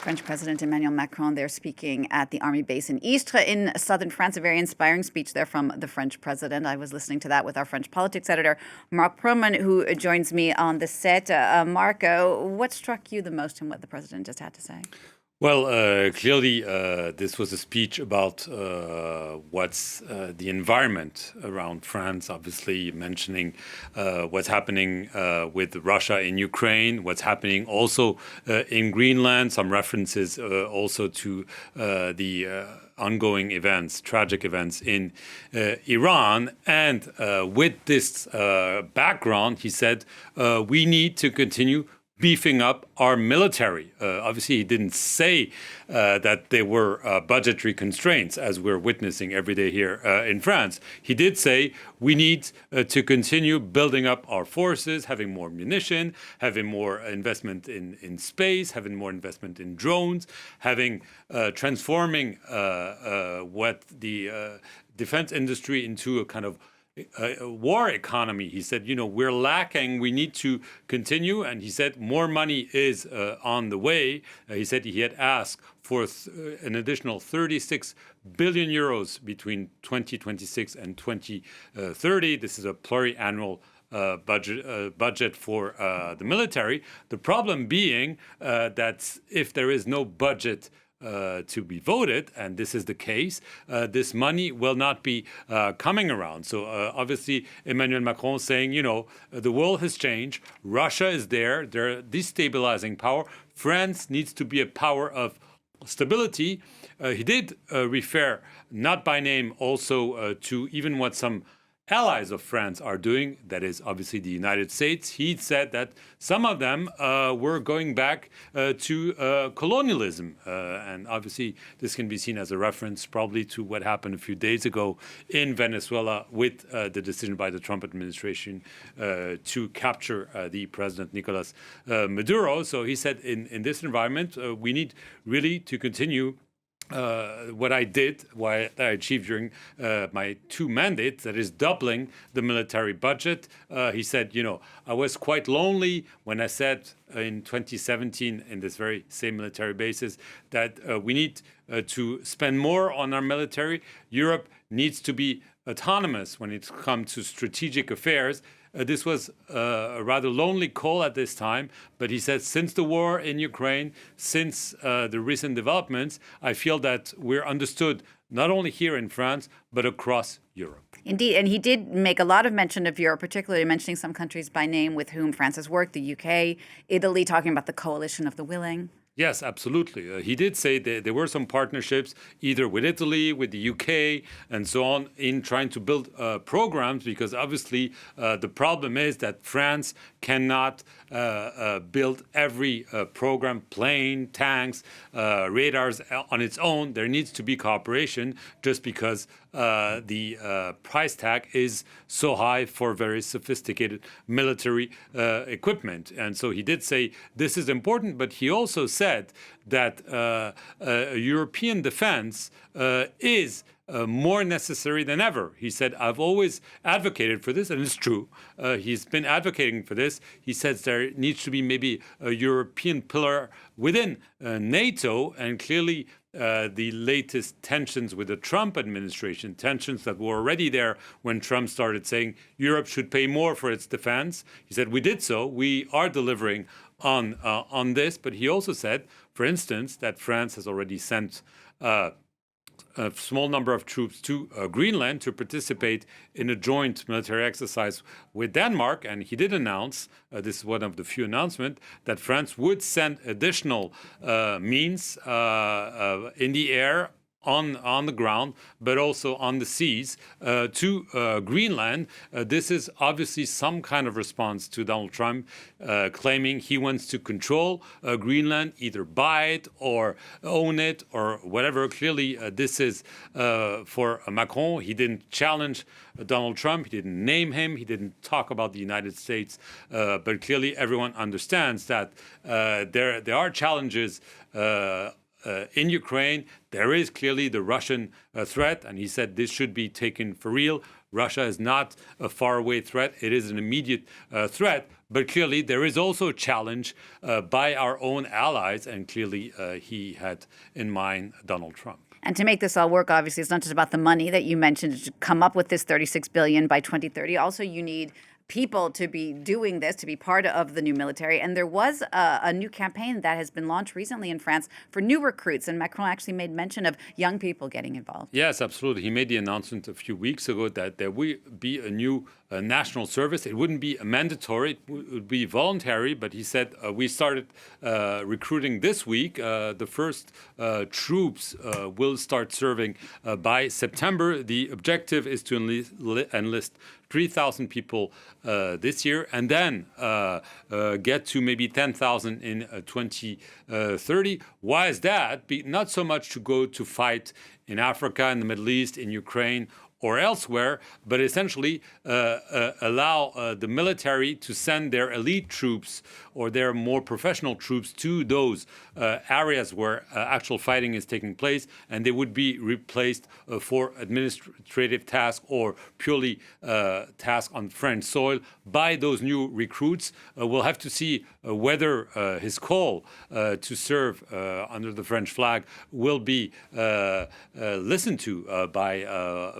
French President Emmanuel Macron there speaking at the army base in Istres in southern France. A very inspiring speech there from the French president. I was listening to that with our French politics editor, Marc Perelman, who joins me on the set. Marco, what struck you the most in what the president just had to say? Well, clearly, this was a speech about what's the environment around France, obviously mentioning what's happening with Russia in Ukraine, what's happening also in Greenland, some references also to the ongoing events, tragic events in Iran. And with this background, he said, we need to continue beefing up our military. Obviously, he didn't say that there were budgetary constraints, as we're witnessing every day here in France. He did say we need to continue building up our forces, having more munition, having more investment in space, having more investment in drones, having transforming what the defense industry into a kind of a war economy. He said, we're lacking, we need to continue. And he said more money is on the way. He said he had asked for an additional 36 billion euros between 2026 and 2030. This is a pluriannual budget for the military. The problem being that if there is no budget to be voted, and this is the case, this money will not be coming around. So obviously, Emmanuel Macron saying, the world has changed. Russia is there. They're a destabilizing power. France needs to be a power of stability. He did refer, not by name, also to even what some allies of France are doing, that is obviously the United States. He said that some of them were going back to colonialism. And obviously this can be seen as a reference probably to what happened a few days ago in Venezuela with the decision by the Trump administration to capture the president Nicolas Maduro. So he said in this environment, we need really to continue what I achieved during my two mandates, that is doubling the military budget. He said, I was quite lonely when I said in 2017, in this very same military basis, that we need to spend more on our military. Europe needs to be autonomous when it comes to strategic affairs. This was a rather lonely call at this time, but he said, since the war in Ukraine, since the recent developments, I feel that we're understood not only here in France, but across Europe. Indeed, and he did make a lot of mention of Europe, particularly mentioning some countries by name with whom France has worked, the UK, Italy, talking about the coalition of the willing. Yes, absolutely. He did say that there were some partnerships either with Italy, with the UK, and so on, in trying to build programs, because obviously the problem is that France cannot build every program, plane, tanks, radars on its own. There needs to be cooperation just because the price tag is so high for very sophisticated military equipment. And so he did say this is important, but he also said that European defense is more necessary than ever. He said, I've always advocated for this, and it's true. He's been advocating for this. He says there needs to be maybe a European pillar within NATO, and clearly the latest tensions with the Trump administration, tensions that were already there when Trump started saying Europe should pay more for its defense. He said, we did so. We are delivering on this. But he also said, for instance, that France has already sent a small number of troops to Greenland to participate in a joint military exercise with Denmark. And he did announce, this is one of the few announcements, that France would send additional means in the air, on the ground, but also on the seas to Greenland. This is obviously some kind of response to Donald Trump claiming he wants to control Greenland, either buy it or own it or whatever. Clearly, this is for Macron. He didn't challenge Donald Trump. He didn't name him. He didn't talk about the United States. But clearly, everyone understands that there are challenges in Ukraine. There is clearly the Russian threat, and he said this should be taken for real. Russia is not a faraway threat. It is an immediate threat. But clearly, there is also a challenge by our own allies. And clearly, he had in mind Donald Trump. And to make this all work, obviously, it's not just about the money that you mentioned to come up with this $36 billion by 2030. Also, you need people to be doing this, to be part of the new military. And there was a new campaign that has been launched recently in France for new recruits. And Macron actually made mention of young people getting involved. Yes, absolutely. He made the announcement a few weeks ago that there will be a new national service. It wouldn't be mandatory, it would be voluntary. But he said, we started recruiting this week. The first troops will start serving by September. The objective is to enlist 3,000 people this year, and then get to maybe 10,000 in 2030. Why is that? Not so much to go to fight in Africa, in the Middle East, in Ukraine, or elsewhere, but essentially allow the military to send their elite troops or their more professional troops to those areas where actual fighting is taking place, and they would be replaced for administrative tasks or purely tasks on French soil by those new recruits. We'll have to see whether his call to serve under the French flag will be listened to by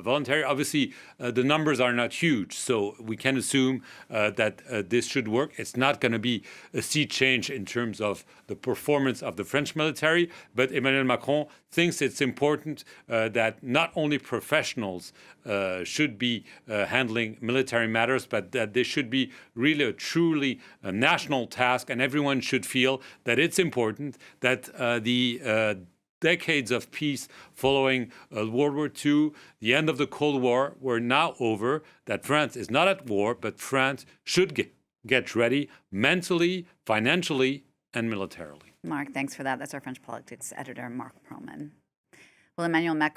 voluntary. Obviously, the numbers are not huge, so we can assume that this should work. It's not going to be a sea change in terms of the performance of the French military, but Emmanuel Macron thinks it's important that not only professionals should be handling military matters, but that they should be really a truly national task, and everyone should feel that it's important that the decades of peace following World War II, the end of the Cold War, were now over, that France is not at war, but France should get ready mentally, financially, and militarily. Marc, thanks for that. That's our French politics editor, Marc Perelman. Well, Emmanuel Macron